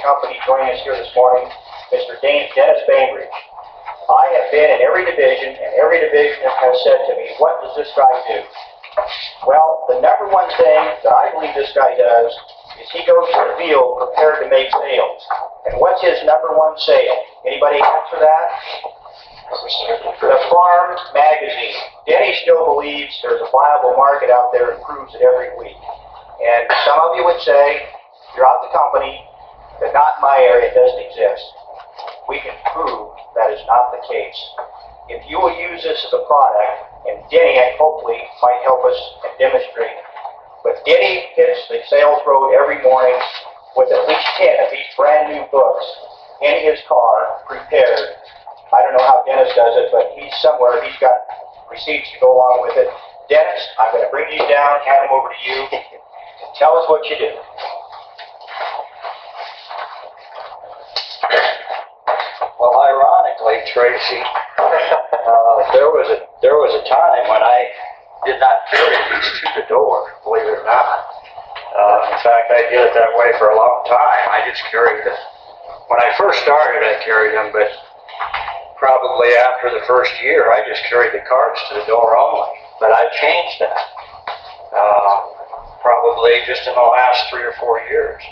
company joining us here this morning, Mr. Dennis Bainbridge. I have been in every division, and every division has said to me, what does this guy do? Well, the number one thing that I believe this guy does is he goes to the field prepared to make sales. And what's his number one sale? Anybody answer that? The Farm Magazine. Denny still believes there's a viable market out there and proves it every week. And some of you would say, throughout the company, that not in my area, it doesn't exist. We can prove that is not the case. If you will use this as a product, and Denny hopefully might help us and demonstrate, but Denny hits the sales road every morning with at least 10 of these brand new books in his car, prepared. I don't know how Dennis does it, but he's somewhere, he's got receipts to go along with it. Dennis, I'm going to bring these down, hand them over to you. Tell us what you do. Well, ironically, Tracy, there was a time when I did not carry these to the door, believe it or not. In fact, I did it that way for a long time. I just carried them. When I first started, I carried them, but probably after the first year, I just carried the cards to the door only. But I've changed that. Probably just in the last 3 or 4 years.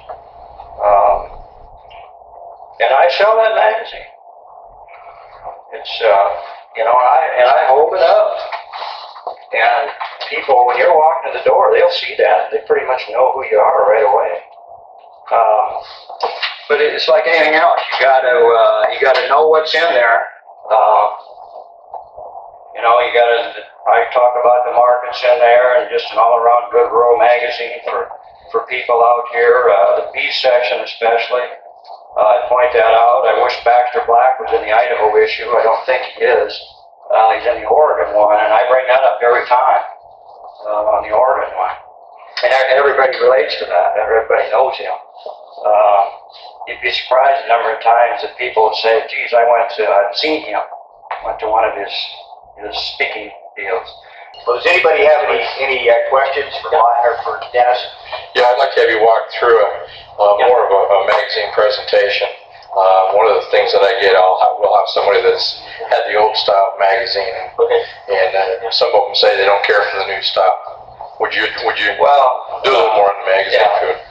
And I sell that magazine. It's, I hold it up. And people, when you're walking to the door, they'll see that. They pretty much know who you are right away. But it's like anything else. You gotta know what's in there. I talk about the markets in there and just an all-around good rural magazine for people out here, the beef section especially. I point that out. I wish Baxter Black was in the Idaho issue. I don't think he is. He's in the Oregon one, and I bring that up every time on the Oregon one. And everybody relates to that. Everybody knows him. You'd be surprised the number of times that people would say, geez, I've seen him. Went to one of his speaking deals. Well, does anybody have any questions for Dennis? Yeah, I'd like to have you walk through more of a magazine presentation. One of the things that I get, we'll have somebody that's had the old style magazine, and some of them say they don't care for the new style. Would you do a little more in the magazine?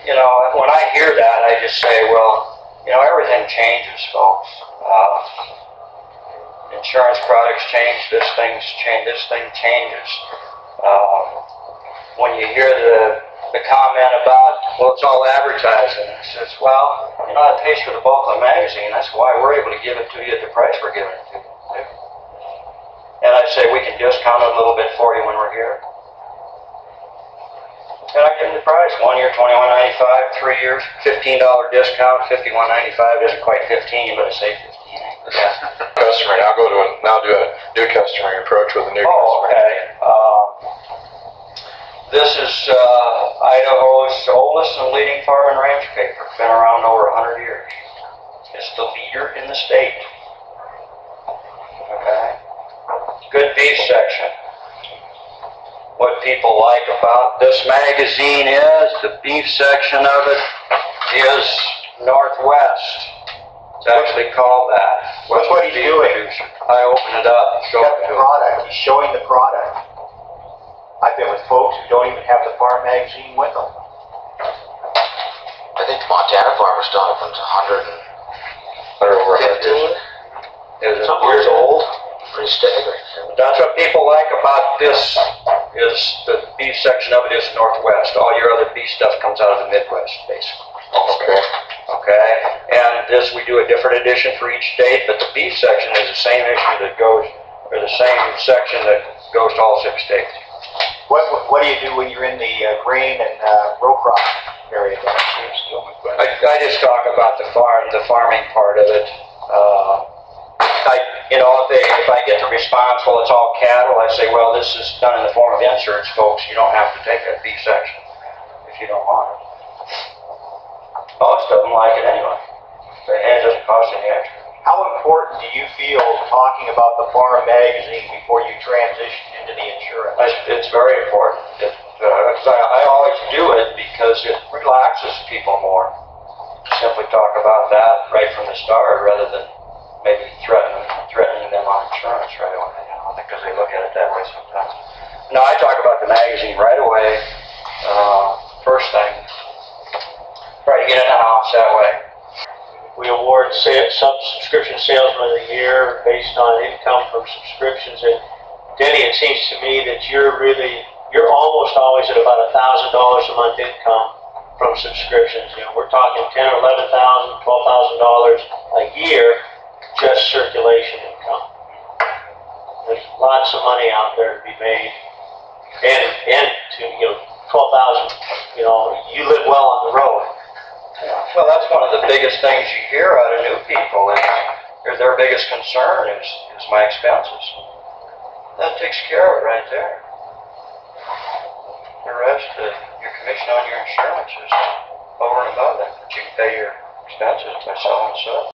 Yeah, when I hear that, I just say, everything changes, folks. Insurance products change, this thing changes. When you hear the comment about, it's all advertising, I says, that pays for the bulk of the magazine. That's why we're able to give it to you at the price we're giving it to you. And I say, we can discount it a little bit for you when we're here. And I give them the price. 1 year, $21.95. 3 years, $15 discount. $51.95 isn't quite 15, but I say 15. Yeah. Customer. Now do a new customer approach with a new customer. Okay. This is Idaho's oldest and leading farm and ranch paper. Been around over 100 years. It's the leader in the state. Okay. Good beef section. What people like about this magazine is the beef section of it is Northwest. It's actually called that. What he's doing. Producer. I open it up. He's showing the product. I've been with folks who don't even have the farm magazine with them. I think the Montana farmer's done it when it's 115. Some years old. Pretty staggering. That's what people like about this, is the beef section of it is Northwest. All your other beef stuff comes out of the Midwest, basically. Okay. And we do a different edition for each state, but the beef section is the same issue the same section that goes to all 6 states. What do you do when you're in the grain and row crop area? I just talk about the farming part of it. If I get the response, it's all cattle, I say, this is done in the form of insurance, folks. You don't have to take that beef section if you don't want it. Most of them like it anyway. And it doesn't cost any extra. How important do you feel talking about the farm magazine before you transition into the insurance? It's very important. I always do it because it relaxes people more. simply talk about that right from the start rather than maybe threatening them on insurance right away, you know, because they look at it that way sometimes. No, I talk about the magazine right away, first thing. Try to get in the house that way. We award subscription salesman of the year based on income from subscriptions. And Denny, it seems to me that you're almost always at about $1,000 a month income from subscriptions. You know, we're talking $10,000 or $11,000, $12,000 a year, just circulation income. There's lots of money out there to be made, and to, you know, 12,000. You know, you live well on the road. Well, that's one of the biggest things you hear out of new people is their biggest concern is my expenses. That takes care of it right there. The rest, your commission on your insurance is over and above that. But you can pay your expenses by selling stuff.